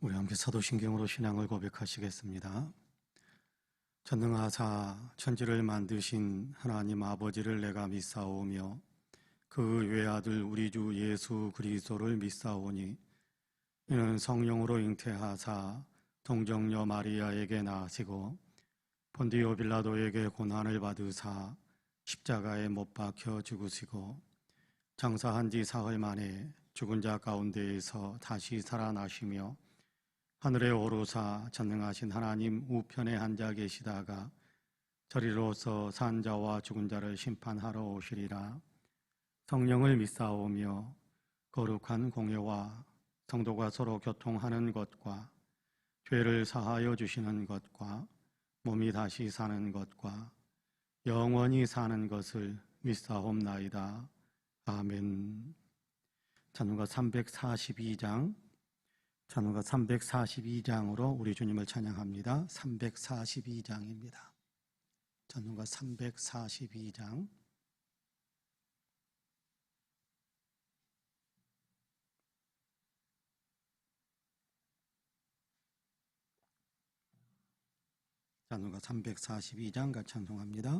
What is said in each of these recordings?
우리 함께 사도신경으로 신앙을 고백하시겠습니다. 전능하사 천지를 만드신 하나님 아버지를 내가 믿사오며 그 외아들 우리 주 예수 그리스도를 믿사오니 이는 성령으로 잉태하사 동정녀 마리아에게 나시고 본디오 빌라도에게 고난을 받으사 십자가에 못 박혀 죽으시고 장사한 지 사흘 만에 죽은 자 가운데에서 다시 살아나시며 하늘에 오르사 전능하신 하나님 우편에 앉아 계시다가 저리로서 산 자와 죽은 자를 심판하러 오시리라. 성령을 믿사오며 거룩한 공예와 성도가 서로 교통하는 것과 죄를 사하여 주시는 것과 몸이 다시 사는 것과 영원히 사는 것을 믿사옵나이다. 아멘. 찬송가 342장 찬송가 342장으로 우리 주님을 찬양합니다. 342장입니다. 찬송가 342장. 찬송가 342장 같이 찬송합니다.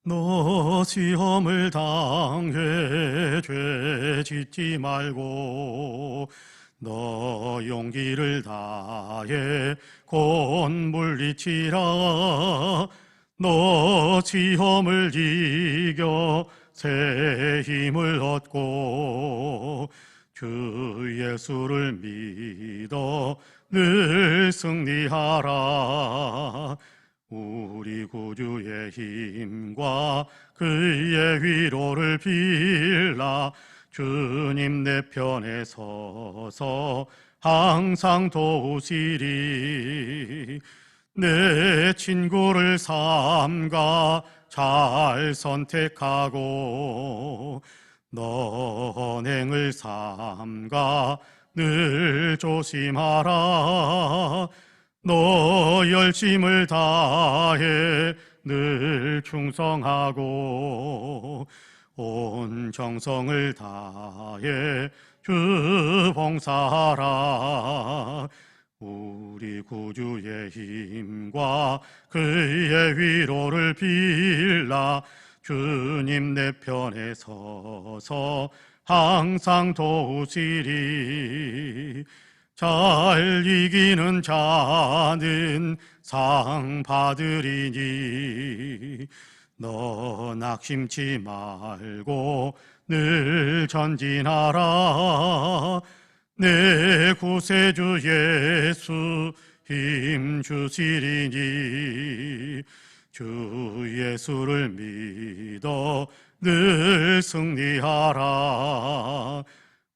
너 시험을 당해 죄 짓지 말고 너 용기를 다해 곧 물리치라. 너 시험을 이겨 새 힘을 얻고 주 예수를 믿어 늘 승리하라. 우리 구주의 힘과 그의 위로를 빌라. 주님 내 편에 서서 항상 도우시리. 내 친구를 삼가 잘 선택하고 너 언행을 삼가 늘 조심하라. 너 열심을 다해 늘 충성하고 온 정성을 다해 주 봉사하라. 우리 구주의 힘과 그의 위로를 빌라. 주님 내 편에 서서 항상 도우시리. 잘 이기는 자는 상 받으리니 너 낙심치 말고 늘 전진하라. 내 구세주 예수 힘 주시리니 주 예수를 믿어 늘 승리하라.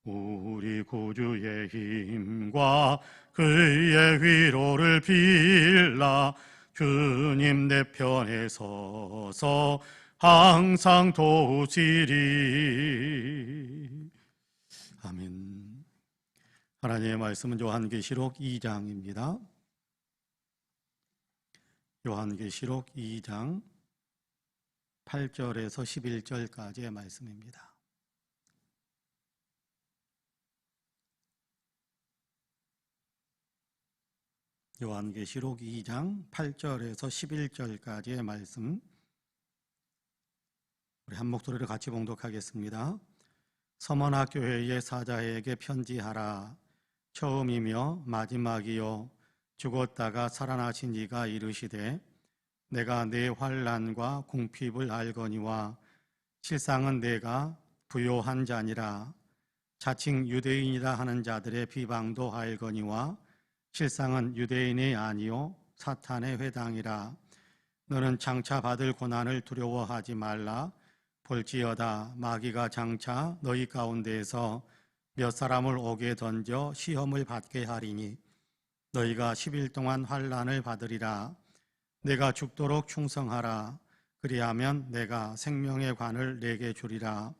우리 구주의 힘과 그의 위로를 빌라. 주님 내 편에 서서 항상 도우시리. 아멘. 하나님의 말씀은 요한계시록 2장입니다. 요한계시록 2장 8절에서 11절까지의 말씀입니다. 요한계시록 2장 8절에서 11절까지의 말씀, 우리 한 목소리로 같이 봉독하겠습니다. 서머나 교회의 사자에게 편지하라. 처음이며 마지막이요 죽었다가 살아나신 이가 이르시되 내가 내 환난과 궁핍을 알거니와 실상은 내가 부요한 자니라. 자칭 유대인이라 하는 자들의 비방도 알거니와 실상은 유대인이 아니요 사탄의 회당이라. 너는 장차 받을 고난을 두려워하지 말라. 볼지어다 마귀가 장차 너희 가운데에서 몇 사람을 옥에 던져 시험을 받게 하리니 너희가 10일 동안 환난을 받으리라. 내가 죽도록 충성하라. 그리하면 내가 생명의 관을 내게 주리라.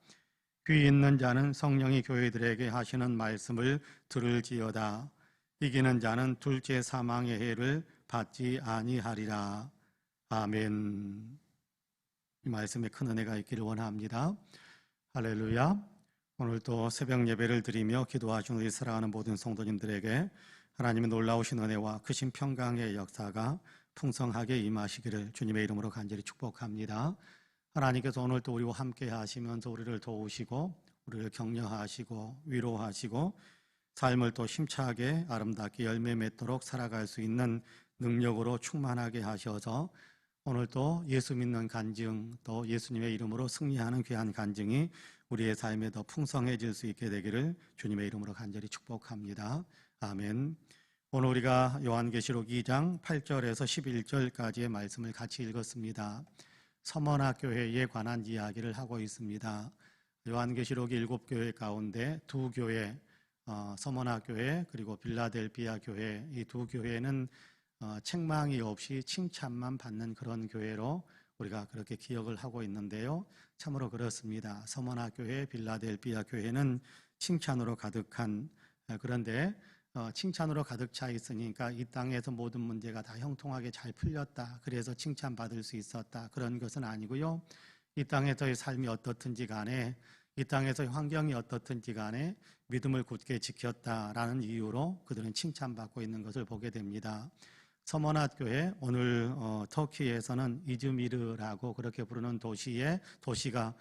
귀 있는 자는 성령이 교회들에게 하시는 말씀을 들을지어다. 이기는 자는 둘째 사망의 해를 받지 아니하리라. 아멘. 이 말씀에 큰 은혜가 있기를 원합니다. 할렐루야. 오늘도 새벽 예배를 드리며 기도하시는 우리 사랑하는 모든 성도님들에게 하나님의 놀라우신 은혜와 크신 평강의 역사가 풍성하게 임하시기를 주님의 이름으로 간절히 축복합니다. 하나님께서 오늘도 우리와 함께 하시면서 우리를 도우시고 우리를 격려하시고 위로하시고 삶을 또 힘차게 아름답게 열매 맺도록 살아갈 수 있는 능력으로 충만하게 하셔서 오늘도 예수 믿는 간증, 또 예수님의 이름으로 승리하는 귀한 간증이 우리의 삶에 더 풍성해질 수 있게 되기를 주님의 이름으로 간절히 축복합니다. 아멘. 오늘 우리가 요한계시록 2장 8절에서 11절까지의 말씀을 같이 읽었습니다. 서머나 교회에 관한 이야기를 하고 있습니다. 요한계시록 7교회 가운데 두 교회, 서머나 교회 그리고 빌라델비아 교회, 이 두 교회는 책망이 없이 칭찬만 받는 그런 교회로 우리가 그렇게 기억을 하고 있는데요. 참으로 그렇습니다. 서머나 교회, 빌라델비아 교회는 칭찬으로 가득한, 그런데 칭찬으로 가득 차 있으니까 이 땅에서 모든 문제가 다 형통하게 잘 풀렸다, 그래서 칭찬받을 수 있었다, 그런 것은 아니고요. 이 땅에서의 삶이 어떻든지 간에, 이 땅에서의 환경이 어떻든지 간에 믿음을 굳게 지켰다라는 이유로 그들은 칭찬받고 있는 것을 보게 됩니다. 서머나 교회, 오늘 터키에서는 이즈미르라고 그렇게 부르는 도시가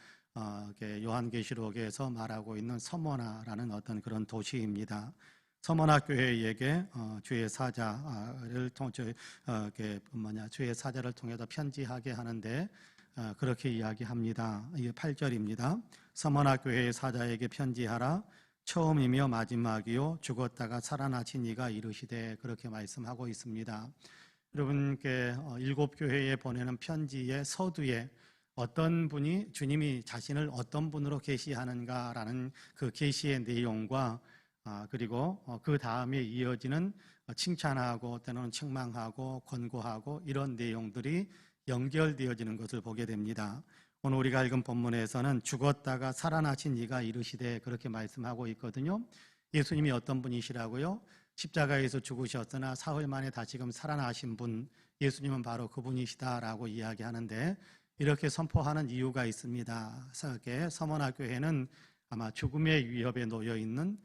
요한계시록에서 말하고 있는 서머나라는 어떤 그런 도시입니다. 서머나 교회에게 주의 사자를 통해서 편지하게 하는데 그렇게 이야기합니다. 이게 8절입니다. 서머나 교회의 사자에게 편지하라. 처음이며 마지막이요 죽었다가 살아나신 이가 이르시되, 그렇게 말씀하고 있습니다. 여러분께 7교회에 보내는 편지의 서두에 어떤 분이 주님이 자신을 어떤 분으로 계시하는가라는 그 계시의 내용과 그리고 그 다음에 이어지는 칭찬하고 때로는 책망하고 권고하고 이런 내용들이 연결되어지는 것을 보게 됩니다. 오늘 우리가 읽은 본문에서는 죽었다가 살아나신 이가 이르시되, 그렇게 말씀하고 있거든요. 예수님이 어떤 분이시라고요? 십자가에서 죽으셨으나 사흘 만에 다시금 살아나신 분, 예수님은 바로 그분이시다라고 이야기하는데, 이렇게 선포하는 이유가 있습니다. 서머나 교회는 아마 죽음의 위협에 놓여 있는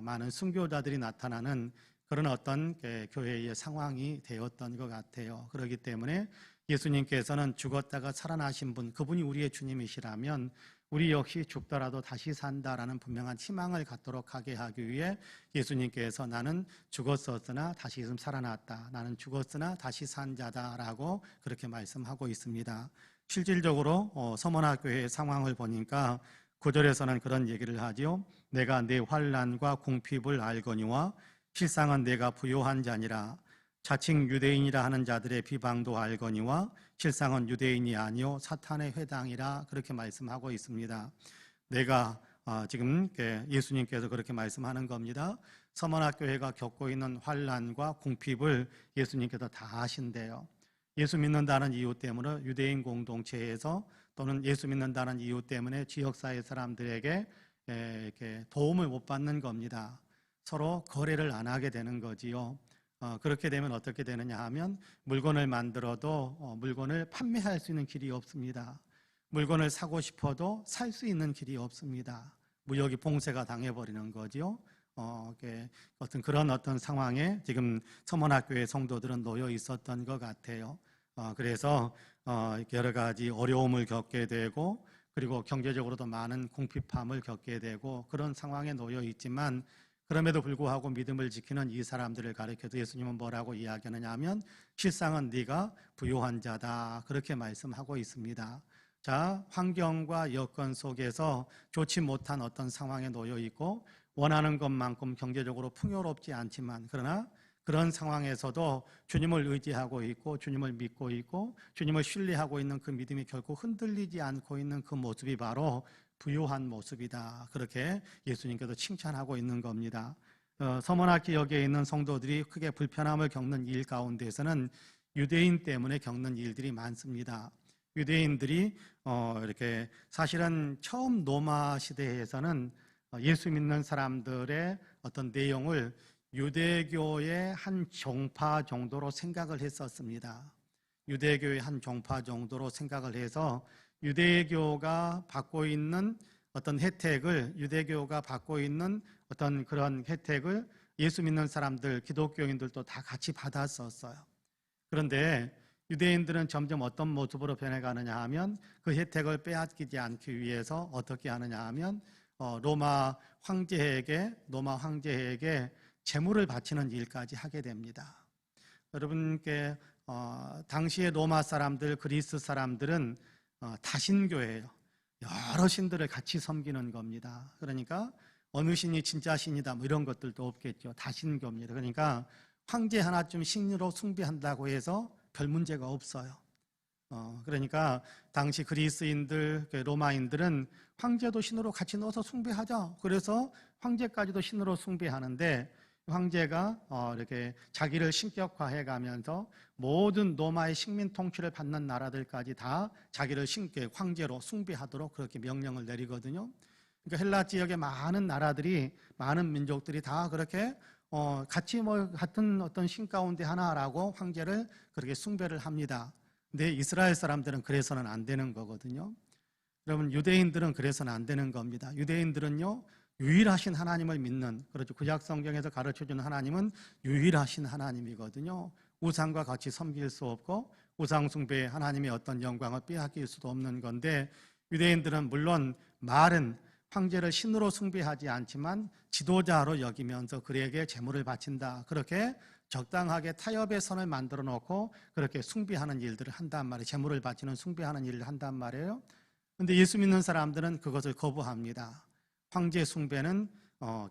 많은 순교자들이 나타나는 그런 어떤 교회의 상황이 되었던 것 같아요. 그렇기 때문에 예수님께서는 죽었다가 살아나신 분, 그분이 우리의 주님이시라면 우리 역시 죽더라도 다시 산다라는 분명한 희망을 갖도록 하게 하기 위해 예수님께서 나는 죽었었으나 다시 살아났다, 나는 죽었으나 다시 산 자다라고 그렇게 말씀하고 있습니다. 실질적으로 서머나 교회의 상황을 보니까 9절에서는 그런 얘기를 하죠. 내가 내 환난과 궁핍을 알거니와 실상은 내가 부요한 자니라. 자칭 유대인이라 하는 자들의 비방도 알거니와 실상은 유대인이 아니요 사탄의 회당이라, 그렇게 말씀하고 있습니다. 내가 지금 예수님께서 그렇게 말씀하는 겁니다. 서머나 교회가 겪고 있는 환난과 궁핍을 예수님께서 다 아신대요. 예수 믿는다는 이유 때문에 유대인 공동체에서 또는 예수 믿는다는 이유 때문에 지역사회 사람들에게 이렇게 도움을 못 받는 겁니다. 서로 거래를 안 하게 되는 거지요. 그렇게 되면 어떻게 되느냐 하면 물건을 만들어도 물건을 판매할 수 있는 길이 없습니다. 물건을 사고 싶어도 살 수 있는 길이 없습니다. 무역이 봉쇄가 당해버리는 거죠. 어떤 그런 어떤 상황에 지금 서머나교회 성도들은 놓여 있었던 것 같아요. 그래서 여러 가지 어려움을 겪게 되고, 그리고 경제적으로도 많은 궁핍함을 겪게 되고 그런 상황에 놓여 있지만, 그럼에도 불구하고 믿음을 지키는 이 사람들을 가리켜서 예수님은 뭐라고 이야기하느냐 하면 실상은 네가 부요한 자다, 그렇게 말씀하고 있습니다. 자, 환경과 여건 속에서 좋지 못한 어떤 상황에 놓여 있고 원하는 것만큼 경제적으로 풍요롭지 않지만, 그러나 그런 상황에서도 주님을 의지하고 있고 주님을 믿고 있고 주님을 신뢰하고 있는 그 믿음이 결코 흔들리지 않고 있는 그 모습이 바로 부요한 모습이다, 그렇게 예수님께서 칭찬하고 있는 겁니다. 서머나 지역에 있는 성도들이 크게 불편함을 겪는 일 가운데서는 유대인 때문에 겪는 일들이 많습니다. 유대인들이 이렇게 사실은 처음 로마 시대에서는 예수 믿는 사람들의 어떤 내용을 유대교의 한 종파 정도로 생각을 했었습니다. 유대교의 한 종파 정도로 생각을 해서 유대교가 받고 있는 어떤 혜택을 유대교가 받고 있는 어떤 그런 혜택을 예수 믿는 사람들, 기독교인들도 다 같이 받았었어요. 그런데 유대인들은 점점 어떤 모습으로 변해가느냐 하면 그 혜택을 빼앗기지 않기 위해서 어떻게 하느냐 하면 로마 황제에게 제물을 바치는 일까지 하게 됩니다. 여러분께 당시의 로마 사람들, 그리스 사람들은 다신교예요. 여러 신들을 같이 섬기는 겁니다. 그러니까 어느 신이 진짜 신이다 뭐 이런 것들도 없겠죠. 다신교입니다. 그러니까 황제 하나쯤 신으로 숭배한다고 해서 별 문제가 없어요. 그러니까 당시 그리스인들, 로마인들은 황제도 신으로 같이 넣어서 숭배하자. 그래서 황제까지도 신으로 숭배하는데 황제가 이렇게 자기를 신격화해 가면서 모든 로마의 식민 통치를 받는 나라들까지 다 자기를 황제로 숭배하도록 그렇게 명령을 내리거든요. 그러니까 헬라 지역의 많은 나라들이, 많은 민족들이 다 그렇게 같이 같은 어떤 신 가운데 하나라고 황제를 그렇게 숭배를 합니다. 근데 이스라엘 사람들은 그래서는 안 되는 거거든요. 여러분, 유대인들은 그래서는 안 되는 겁니다. 유대인들은요, 유일하신 하나님을 믿는, 그렇죠. 구약 성경에서 가르쳐주는 하나님은 유일하신 하나님이거든요. 우상과 같이 섬길 수 없고 우상 숭배에 하나님의 어떤 영광을 빼앗길 수도 없는 건데, 유대인들은 물론 말은 황제를 신으로 숭배하지 않지만 지도자로 여기면서 그에게 제물을 바친다. 그렇게 적당하게 타협의 선을 만들어 놓고 그렇게 숭배하는 일들을 한단 말이에요. 제물을 바치는 숭배하는 일을 한단 말이에요. 그런데 예수 믿는 사람들은 그것을 거부합니다. 황제 숭배는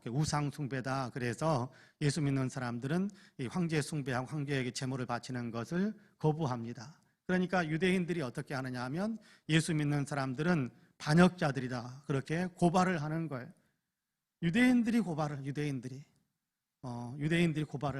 우상 숭배다. 그래서 예수 믿는 사람들은 이 황제 숭배하고 황제에게 제물을 바치는 것을 거부합니다. 그러니까 유대인들이 어떻게 하느냐 하면 예수 믿는 사람들은 반역자들이다. 그렇게 고발을 하는 거예요. 유대인들이 고발을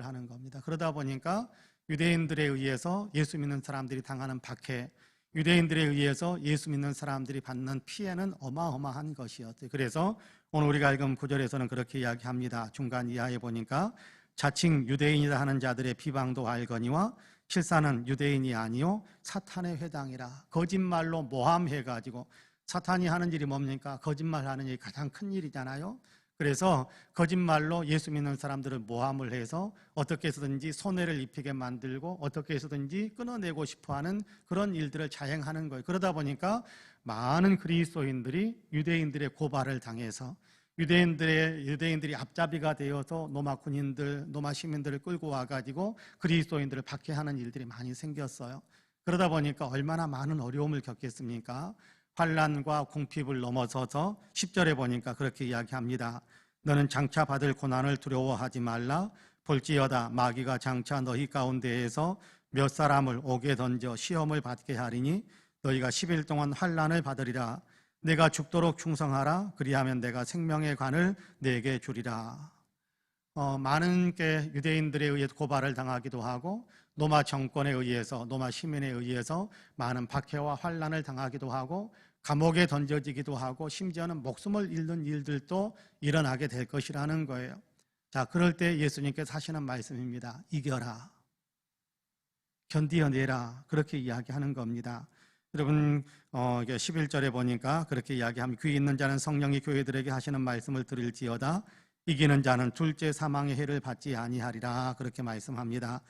하는 겁니다. 그러다 보니까 유대인들에 의해서 예수 믿는 사람들이 당하는 박해, 유대인들에 의해서 예수 믿는 사람들이 받는 피해는 어마어마한 것이었어요. 그래서 오늘 우리가 읽은 구절에서는 그렇게 이야기합니다. 중간 이하에 보니까 자칭 유대인이라 하는 자들의 비방도 알거니와 실사는 유대인이 아니요 사탄의 회당이라. 거짓말로 모함해가지고, 사탄이 하는 일이 뭡니까? 거짓말하는 일이 가장 큰 일이잖아요. 그래서 거짓말로 예수 믿는 사람들을 모함을 해서 어떻게 해서든지 손해를 입히게 만들고 어떻게 해서든지 끊어내고 싶어하는 그런 일들을 자행하는 거예요. 그러다 보니까 많은 그리스도인들이 유대인들의 고발을 당해서 유대인들이 앞잡이가 되어서 로마 군인들, 로마 시민들을 끌고 와가지고 그리스도인들을 박해하는 일들이 많이 생겼어요. 그러다 보니까 얼마나 많은 어려움을 겪겠습니까? 환난과 궁핍을 넘어서서 10절에 보니까 그렇게 이야기합니다. 너는 장차 받을 고난을 두려워하지 말라. 볼지어다 마귀가 장차 너희 가운데에서 몇 사람을 옥에 던져 시험을 받게 하리니 너희가 10일 동안 환난을 받으리라. 내가 죽도록 충성하라. 그리하면 내가 생명의 관을 내게 주리라. 많은 유대인들에 의해서 고발을 당하기도 하고 로마 정권에 의해서, 로마 시민에 의해서 많은 박해와 환난을 당하기도 하고 감옥에 던져지기도 하고 심지어는 목숨을 잃는 일들도 일어나게 될 것이라는 거예요. 자, 그럴 때 예수님께서 하시는 말씀입니다. 이겨라, 견디어내라, 그렇게 이야기하는 겁니다. 여러분 11절에 보니까 그렇게 이야기합니다. 귀 있는 자는 성령이 교회들에게 하시는 말씀을 들을지어다. 이기는 자는 둘째 사망의 해를 받지 아니하리라. 그렇게 말씀합니다.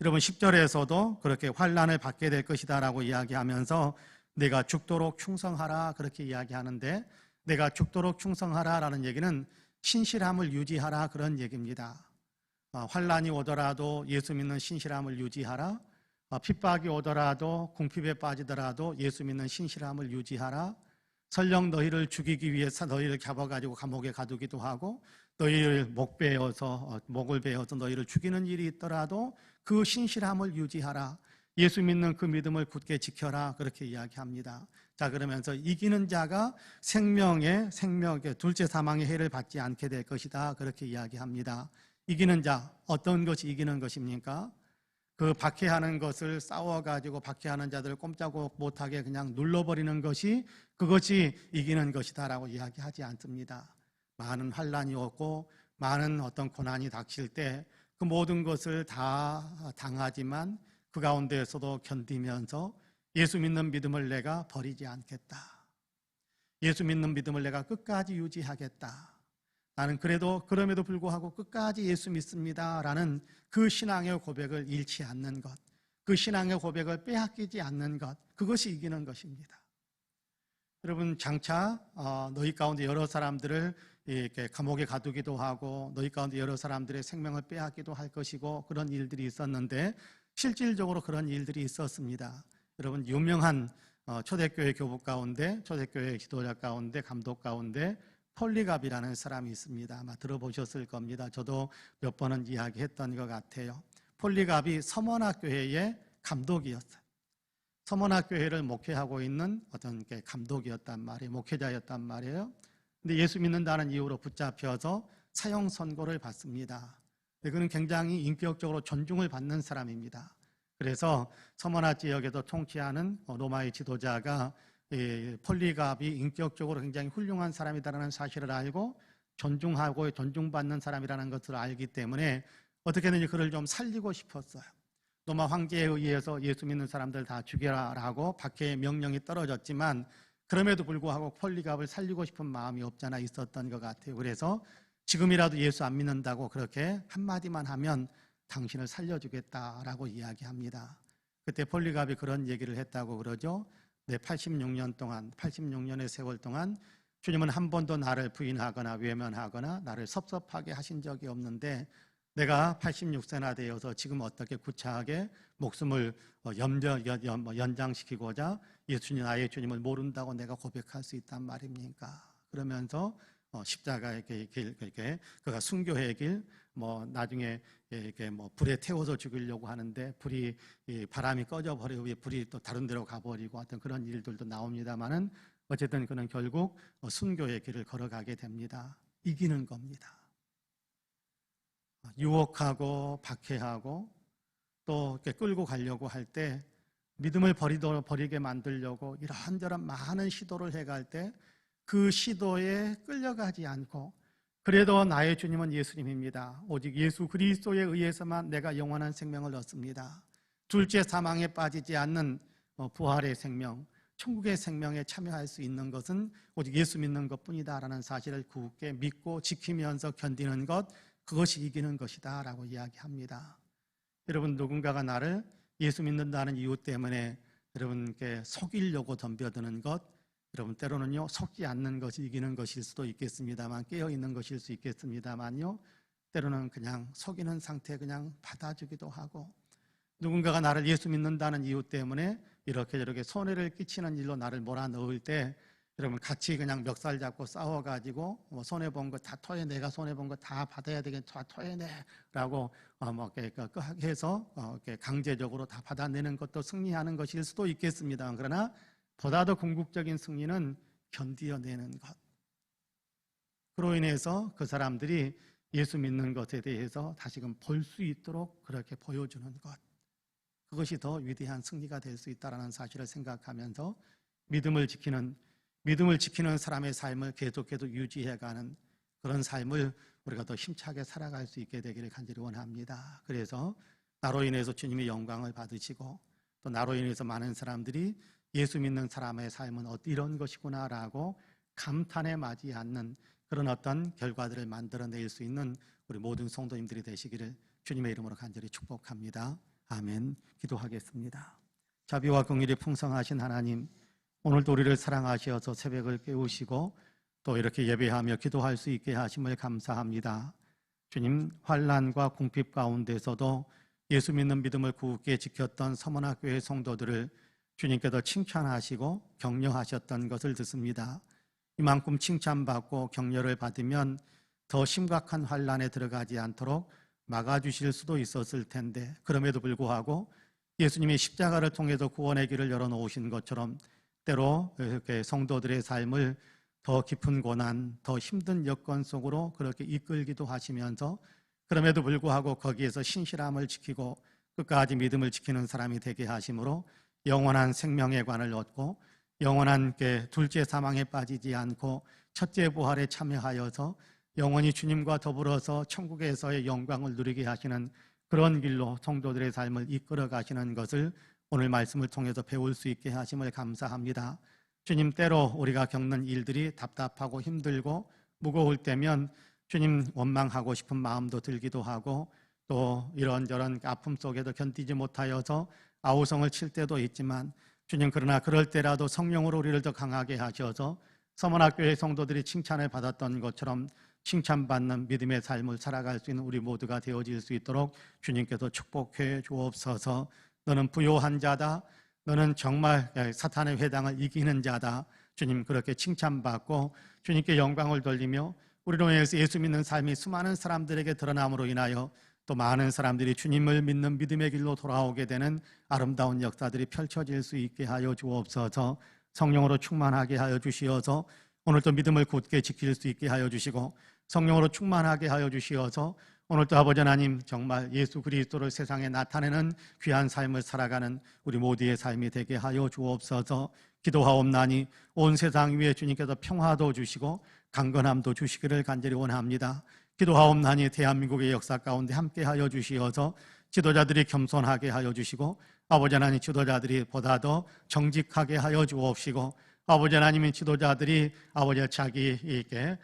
여러분 10절에서도 그렇게 환난을 받게 될 것이다 라고 이야기하면서 내가 죽도록 충성하라 그렇게 이야기하는데, 내가 죽도록 충성하라 라는 얘기는 신실함을 유지하라 그런 얘기입니다. 환난이 오더라도 예수 믿는 신실함을 유지하라. 핍박이 오더라도, 궁핍에 빠지더라도 예수 믿는 신실함을 유지하라. 설령 너희를 죽이기 위해서 너희를 잡아가지고 감옥에 가두기도 하고 너희를 목을 베어서 너희를 죽이는 일이 있더라도 그 신실함을 유지하라. 예수 믿는 그 믿음을 굳게 지켜라. 그렇게 이야기합니다. 자, 그러면서 이기는 자가 생명의 둘째 사망의 해를 받지 않게 될 것이다. 그렇게 이야기합니다. 이기는 자, 어떤 것이 이기는 것입니까? 그 박해하는 것을 싸워가지고 박해하는 자들을 꼼짝 못하게 그냥 눌러버리는 것이, 그것이 이기는 것이다라고 이야기하지 않습니다. 많은 환난이 오고 많은 어떤 고난이 닥칠 때 그 모든 것을 다 당하지만 그 가운데에서도 견디면서 예수 믿는 믿음을 내가 버리지 않겠다. 예수 믿는 믿음을 내가 끝까지 유지하겠다. 나는 그럼에도 불구하고 끝까지 예수 믿습니다라는 그 신앙의 고백을 잃지 않는 것, 그 신앙의 고백을 빼앗기지 않는 것, 그것이 이기는 것입니다. 여러분, 장차 너희 가운데 여러 사람들을 이렇게 감옥에 가두기도 하고 너희 가운데 여러 사람들의 생명을 빼앗기도 할 것이고 그런 일들이 있었는데 실질적으로 그런 일들이 있었습니다. 여러분, 유명한 초대교회 교부 가운데, 초대교회 지도자 가운데, 감독 가운데 폴리갑이라는 사람이 있습니다. 아마 들어보셨을 겁니다. 저도 몇 번은 이야기했던 것 같아요. 폴리갑이 서머나교회의 감독이었어요. 서머나교회를 목회하고 있는 어떤 감독이었단 말이에요. 목회자였단 말이에요. 근데 예수 믿는다는 이유로 붙잡혀서 사형 선고를 받습니다. 그는 굉장히 인격적으로 존중을 받는 사람입니다. 그래서 서머나 지역에서 통치하는 로마의 지도자가 폴리갑이 인격적으로 굉장히 훌륭한 사람이다라는 사실을 알고 존중하고 존중받는 사람이라는 것을 알기 때문에 어떻게든지 그를 좀 살리고 싶었어요. 로마 황제에 의해서 예수 믿는 사람들 다 죽여라라고 박해의 명령이 떨어졌지만 그럼에도 불구하고 폴리갑을 살리고 싶은 마음이 없잖아 있었던 것 같아요. 그래서 지금이라도 예수 안 믿는다고 그렇게 한마디만 하면 당신을 살려주겠다라고 이야기합니다. 그때 폴리갑이 그런 얘기를 했다고 그러죠. 내 86년 동안, 86년의 세월 동안 주님은 한 번도 나를 부인하거나 외면하거나 나를 섭섭하게 하신 적이 없는데 내가 86세나 되어서 지금 어떻게 구차하게 목숨을 연장시키고자 예수님, 나의 주님을 모른다고 내가 고백할 수 있단 말입니까? 그러면서 십자가의 길, 그가 순교의 길, 나중에 이렇게 불에 태워서 죽이려고 하는데 불이 바람이 꺼져버리고 불이 또 다른 데로 가버리고 하여튼 그런 일들도 나옵니다만은 어쨌든 그는 결국 순교의 길을 걸어가게 됩니다. 이기는 겁니다. 유혹하고 박해하고 또 이렇게 끌고 가려고 할 때 믿음을 버리게 만들려고 이런저런 많은 시도를 해갈 때 그 시도에 끌려가지 않고 그래도 나의 주님은 예수님입니다. 오직 예수 그리스도에 의해서만 내가 영원한 생명을 얻습니다. 둘째 사망에 빠지지 않는 부활의 생명, 천국의 생명에 참여할 수 있는 것은 오직 예수 믿는 것뿐이다라는 사실을 굳게 믿고 지키면서 견디는 것, 그것이 이기는 것이다 라고 이야기합니다. 여러분, 누군가가 나를 예수 믿는다는 이유 때문에 여러분께 속이려고 덤벼드는 것, 여러분 때로는요 속지 않는 것이 이기는 것일 수도 있겠습니다만, 깨어있는 것일 수 있겠습니다만요, 때로는 그냥 속이는 상태 그냥 받아주기도 하고, 누군가가 나를 예수 믿는다는 이유 때문에 이렇게 저렇게 손해를 끼치는 일로 나를 몰아넣을 때 여러분 같이 그냥 멱살 잡고 싸워가지고 손해본 거 다 토해내, 내가 손해본 거 다 받아야 되겠다, 다 토해내라고 해서 강제적으로 다 받아내는 것도 승리하는 것일 수도 있겠습니다. 그러나 보다 더 궁극적인 승리는 견디어내는 것. 그로 인해서 그 사람들이 예수 믿는 것에 대해서 다시금 볼 수 있도록 그렇게 보여주는 것. 그것이 더 위대한 승리가 될 수 있다는 사실을 생각하면서 믿음을 지키는 사람의 삶을 계속해서 유지해가는 그런 삶을 우리가 더 힘차게 살아갈 수 있게 되기를 간절히 원합니다. 그래서 나로 인해서 주님의 영광을 받으시고 또 나로 인해서 많은 사람들이 예수 믿는 사람의 삶은 이런 것이구나라고 감탄에 맞지 않는 그런 어떤 결과들을 만들어낼 수 있는 우리 모든 성도님들이 되시기를 주님의 이름으로 간절히 축복합니다. 아멘. 기도하겠습니다. 자비와 긍휼이 풍성하신 하나님, 오늘도 우리를 사랑하셔서 새벽을 깨우시고 또 이렇게 예배하며 기도할 수 있게 하심을 감사합니다. 주님, 환난과 궁핍 가운데서도 예수 믿는 믿음을 굳게 지켰던 서머나교회 성도들을 주님께서 칭찬하시고 격려하셨던 것을 듣습니다. 이만큼 칭찬받고 격려를 받으면 더 심각한 환난에 들어가지 않도록 막아주실 수도 있었을 텐데, 그럼에도 불구하고 예수님이 십자가를 통해서 구원의 길을 열어놓으신 것처럼 때로 이렇게 성도들의 삶을 더 깊은 고난, 더 힘든 여건 속으로 그렇게 이끌기도 하시면서 그럼에도 불구하고 거기에서 신실함을 지키고 끝까지 믿음을 지키는 사람이 되게 하심으로 영원한 생명의 관을 얻고 영원한 둘째 사망에 빠지지 않고 첫째 부활에 참여하여서 영원히 주님과 더불어서 천국에서의 영광을 누리게 하시는 그런 길로 성도들의 삶을 이끌어 가시는 것을 오늘 말씀을 통해서 배울 수 있게 하심을 감사합니다. 주님, 때로 우리가 겪는 일들이 답답하고 힘들고 무거울 때면 주님, 원망하고 싶은 마음도 들기도 하고 또 이런저런 아픔 속에도 견디지 못하여서 아우성을 칠 때도 있지만 주님, 그러나 그럴 때라도 성령으로 우리를 더 강하게 하셔서 서문학교의 성도들이 칭찬을 받았던 것처럼 칭찬받는 믿음의 삶을 살아갈 수 있는 우리 모두가 되어질 수 있도록 주님께서 축복해 주옵소서. 너는 부요한 자다. 너는 정말 사탄의 회당을 이기는 자다. 주님, 그렇게 칭찬받고 주님께 영광을 돌리며 우리로 인해서 예수 믿는 삶이 수많은 사람들에게 드러남으로 인하여 또 많은 사람들이 주님을 믿는 믿음의 길로 돌아오게 되는 아름다운 역사들이 펼쳐질 수 있게 하여 주옵소서. 성령으로 충만하게 하여 주시어서 오늘도 믿음을 굳게 지킬 수 있게 하여 주시고 성령으로 충만하게 하여 주시어서 오늘도 아버지 하나님, 정말 예수 그리스도를 세상에 나타내는 귀한 삶을 살아가는 우리 모두의 삶이 되게 하여 주옵소서. 기도하옵나니 온 세상 위에 주님께서 평화도 주시고 강건함도 주시기를 간절히 원합니다. 기도하옵나니 대한민국의 역사 가운데 함께하여 주시어서 지도자들이 겸손하게 하여 주시고 아버지 하나님, 지도자들이 보다 더 정직하게 하여 주옵시고 아버지 하나님의 지도자들이 아버지 자기에게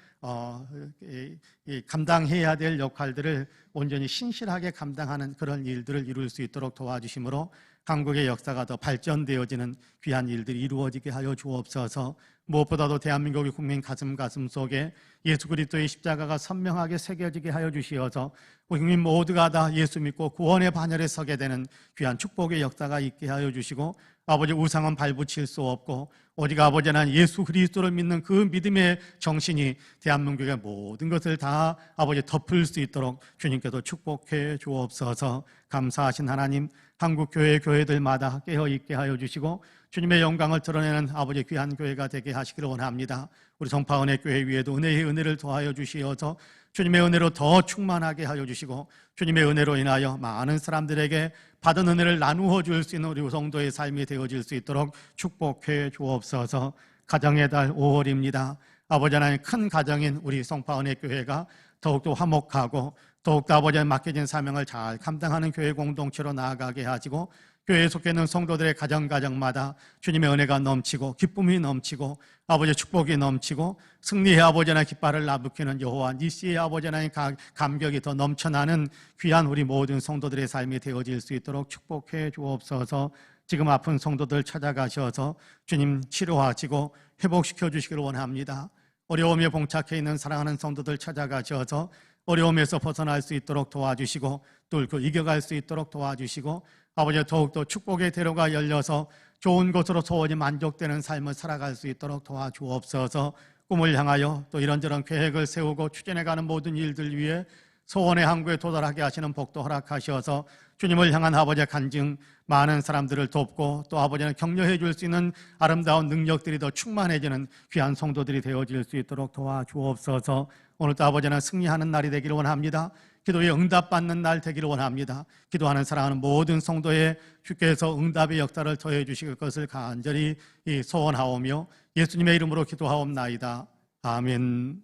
감당해야 될 역할들을 온전히 신실하게 감당하는 그런 일들을 이룰 수 있도록 도와주심으로 한국의 역사가 더 발전되어지는 귀한 일들이 이루어지게 하여 주옵소서. 무엇보다도 대한민국의 국민 가슴 속에 예수 그리스도의 십자가가 선명하게 새겨지게 하여 주시어서 우리 국민 모두가 다 예수 믿고 구원의 반열에 서게 되는 귀한 축복의 역사가 있게 하여 주시고 아버지, 우상은 발붙일 수 없고 오직 아버지 하나님 예수 그리스도를 믿는 그 믿음의 정신이 대한민국의 모든 것을 다 아버지 덮을 수 있도록 주님께서 축복해 주옵소서. 감사하신 하나님, 한국 교회들마다 깨어있게 하여 주시고 주님의 영광을 드러내는 아버지 귀한 교회가 되게 하시기를 원합니다. 우리 성파은혜 교회 위에도 은혜의 은혜를 더하여 주시어서 주님의 은혜로 더 충만하게 하여 주시고 주님의 은혜로 인하여 많은 사람들에게 받은 은혜를 나누어 줄 수 있는 우리 성도의 삶이 되어질 수 있도록 축복해 주옵소서. 가정의 달 5월입니다. 아버지 하나님, 큰 가정인 우리 성파은혜 교회가 더욱더 화목하고 더욱더 아버지에 맡겨진 사명을 잘 감당하는 교회 공동체로 나아가게 하시고 교회에 속해 있는 성도들의 가정마다 주님의 은혜가 넘치고 기쁨이 넘치고 아버지의 축복이 넘치고 승리의 아버지 하나님 깃발을 나부키는 여호와 니시의 아버지 하나님 감격이 더 넘쳐나는 귀한 우리 모든 성도들의 삶이 되어질 수 있도록 축복해 주옵소서. 지금 아픈 성도들 찾아가셔서 주님 치료하시고 회복시켜 주시기를 원합니다. 어려움에 봉착해 있는 사랑하는 성도들 찾아가셔서 어려움에서 벗어날 수 있도록 도와주시고 뚫고 이겨갈 수 있도록 도와주시고 아버지, 더욱더 축복의 대로가 열려서 좋은 곳으로 소원이 만족되는 삶을 살아갈 수 있도록 도와주옵소서. 꿈을 향하여 또 이런저런 계획을 세우고 추진해가는 모든 일들 위해 소원의 항구에 도달하게 하시는 복도 허락하셔서 주님을 향한 아버지의 간증, 많은 사람들을 돕고 또 아버지는 격려해 줄 수 있는 아름다운 능력들이 더 충만해지는 귀한 성도들이 되어질 수 있도록 도와주옵소서. 오늘도 아버지는 승리하는 날이 되기를 원합니다. 기도에 응답받는 날 되기를 원합니다. 기도하는 사랑하는 모든 성도의 주께서 응답의 역사를 더해 주실 것을 간절히 소원하오며 예수님의 이름으로 기도하옵나이다. 아멘.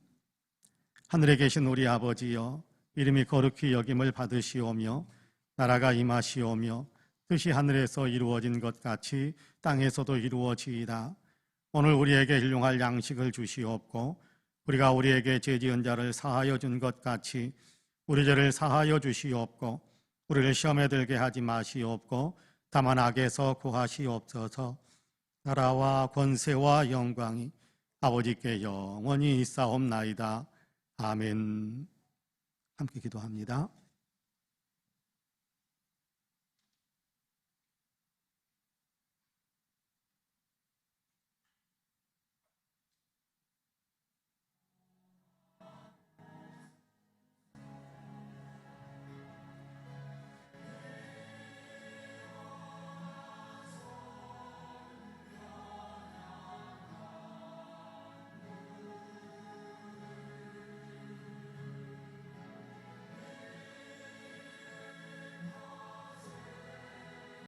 하늘에 계신 우리 아버지여, 이름이 거룩히 여김을 받으시오며 나라가 임하시오며 뜻이 하늘에서 이루어진 것 같이 땅에서도 이루어지이다. 오늘 우리에게 일용할 양식을 주시옵고 우리가 우리에게 죄지은 자를 사하여 준 것 같이 우리 죄를 사하여 주시옵고 우리를 시험에 들게 하지 마시옵고 다만 악에서 구하시옵소서. 나라와 권세와 영광이 아버지께 영원히 있사옵나이다. 아멘. 함께 기도합니다.